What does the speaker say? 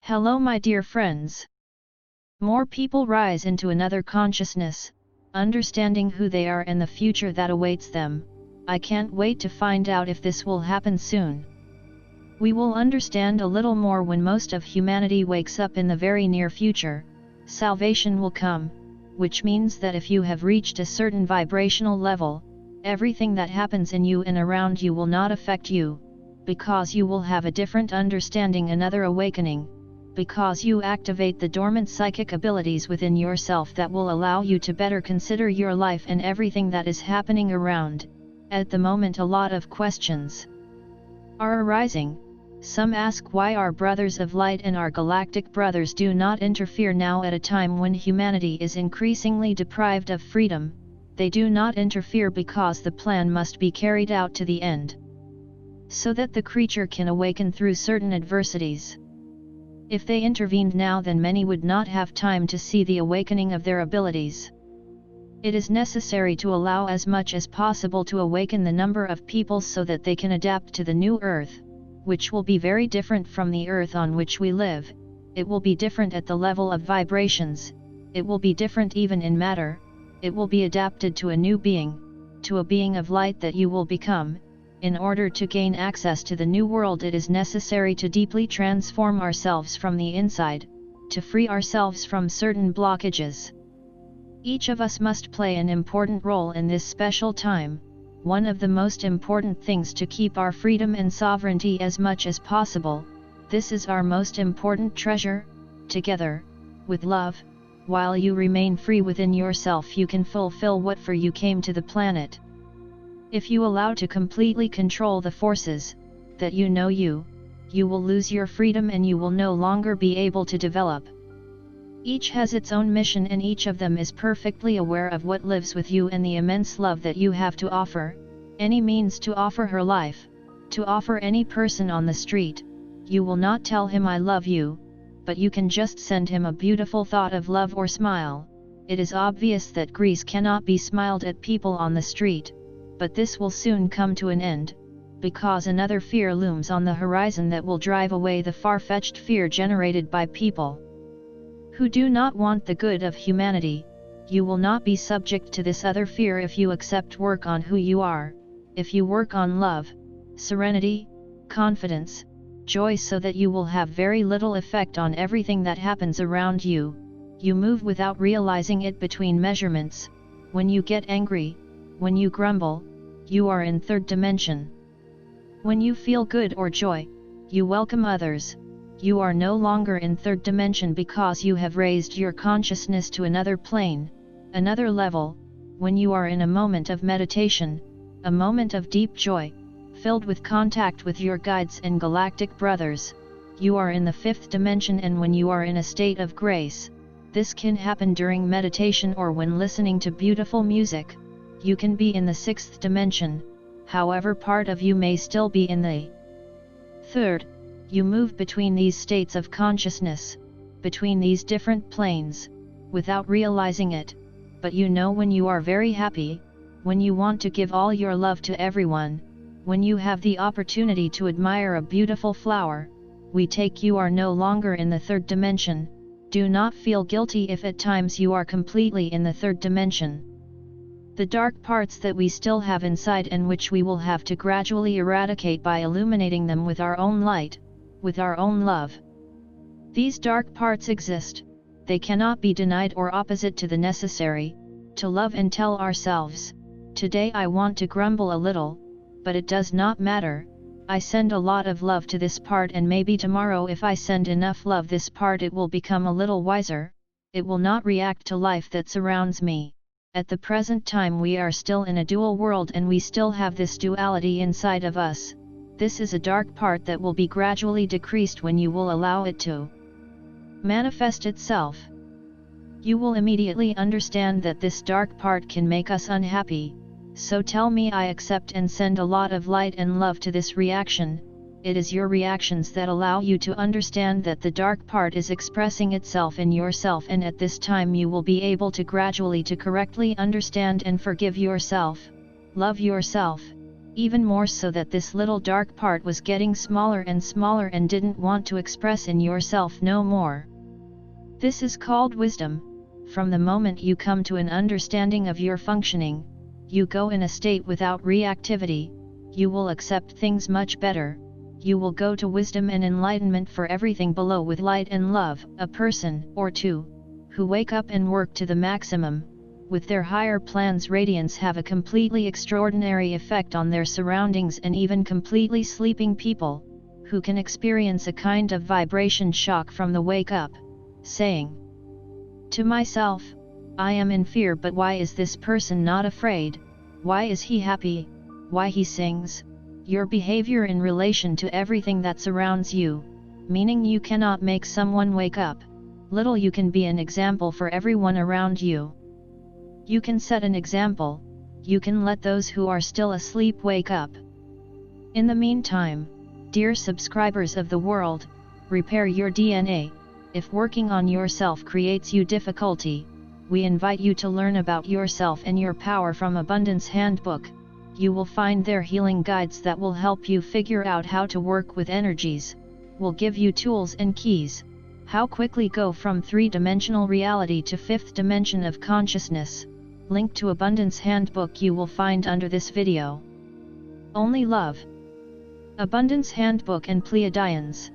Hello my dear friends. More people rise into another consciousness, understanding who they are and the future that awaits them. I can't wait to find out if this will happen soon. We will understand a little more when most of humanity wakes up in the very near future. Salvation will come, which means that if you have reached a certain vibrational level, everything that happens in you and around you will not affect you, because you will have a different understanding, another awakening. Because you activate the dormant psychic abilities within yourself that will allow you to better consider your life and everything that is happening around. At the moment, a lot of questions are arising. Some ask why our brothers of light and our galactic brothers do not interfere now at a time when humanity is increasingly deprived of freedom. They do not interfere because the plan must be carried out to the end, so that the creature can awaken through certain adversities. If they intervened now, then many would not have time to see the awakening of their abilities. It is necessary to allow as much as possible to awaken the number of people so that they can adapt to the new earth, which will be very different from the earth on which we live. It will be different at the level of vibrations, it will be different even in matter, it will be adapted to a new being, to a being of light that you will become. In order to gain access to the new world, it is necessary to deeply transform ourselves from the inside, to free ourselves from certain blockages. Each of us must play an important role in this special time. One of the most important things to keep our freedom and sovereignty as much as possible. This is our most important treasure. Together, with love, while you remain free within yourself, you can fulfill what for you came to the planet. If you allow to completely control the forces that you will lose your freedom and you will no longer be able to develop. Each has its own mission and each of them is perfectly aware of what lives with you and the immense love that you have to offer. Any means to offer her life, to offer any person on the street. You will not tell him I love you, but you can just send him a beautiful thought of love or smile. It is obvious that Greece cannot be smiled at people on the street. But this will soon come to an end, because another fear looms on the horizon that will drive away the far-fetched fear generated by people who do not want the good of humanity. You will not be subject to this other fear if you accept work on who you are, if you work on love, serenity, confidence, joy, so that you will have very little effect on everything that happens around you. You move without realizing it between measurements. When you get angry, when you grumble, you are in third dimension. When you feel good or joy, you welcome others. You are no longer in third dimension because you have raised your consciousness to another plane, another level. When you are in a moment of meditation, a moment of deep joy, filled with contact with your guides and galactic brothers, you are in the fifth dimension. And when you are in a state of grace, this can happen during meditation or when listening to beautiful music. You can be in the sixth dimension, however part of you may still be in the third. You move between these states of consciousness, between these different planes, without realizing it, but you know when you are very happy, when you want to give all your love to everyone, when you have the opportunity to admire a beautiful flower. You are no longer in the third dimension. Do not feel guilty if at times you are completely in the third dimension. The dark parts that we still have inside and which we will have to gradually eradicate by illuminating them with our own light, with our own love. These dark parts exist, they cannot be denied or opposite to the necessary, to love and tell ourselves, today I want to grumble a little, but it does not matter, I send a lot of love to this part, and maybe tomorrow if I send enough love this part it will become a little wiser, it will not react to life that surrounds me. At the present time we are still in a dual world and we still have this duality inside of us. This is a dark part that will be gradually decreased when you will allow it to manifest itself. You will immediately understand that this dark part can make us unhappy, so tell me I accept and send a lot of light and love to this reaction. It is your reactions that allow you to understand that the dark part is expressing itself in yourself, and at this time you will be able to gradually to correctly understand and forgive yourself, love yourself, even more so that this little dark part was getting smaller and smaller and didn't want to express in yourself no more. This is called wisdom. From the moment you come to an understanding of your functioning, you go in a state without reactivity, you will accept things much better, you will go to wisdom and enlightenment for everything below with light and love. A person, or two, who wake up and work to the maximum, with their higher plan's radiance have a completely extraordinary effect on their surroundings, and even completely sleeping people, who can experience a kind of vibration shock from the wake up, saying to myself, I am in fear, but why is this person not afraid? Why is he happy? Why he sings? Your behavior in relation to everything that surrounds you, meaning you cannot make someone wake up. Little you can be an example for everyone around you. You can set an example, you can let those who are still asleep wake up. In the meantime, dear subscribers of the world, repair your DNA. If working on yourself creates you difficulty, we invite you to learn about yourself and your power from Abundance Handbook. You will find there healing guides that will help you figure out how to work with energies, will give you tools and keys, how quickly go from 3-dimensional reality to 5th dimension of consciousness. Link to Abundance Handbook you will find under this video. Only love. Abundance Handbook and Plaeidians.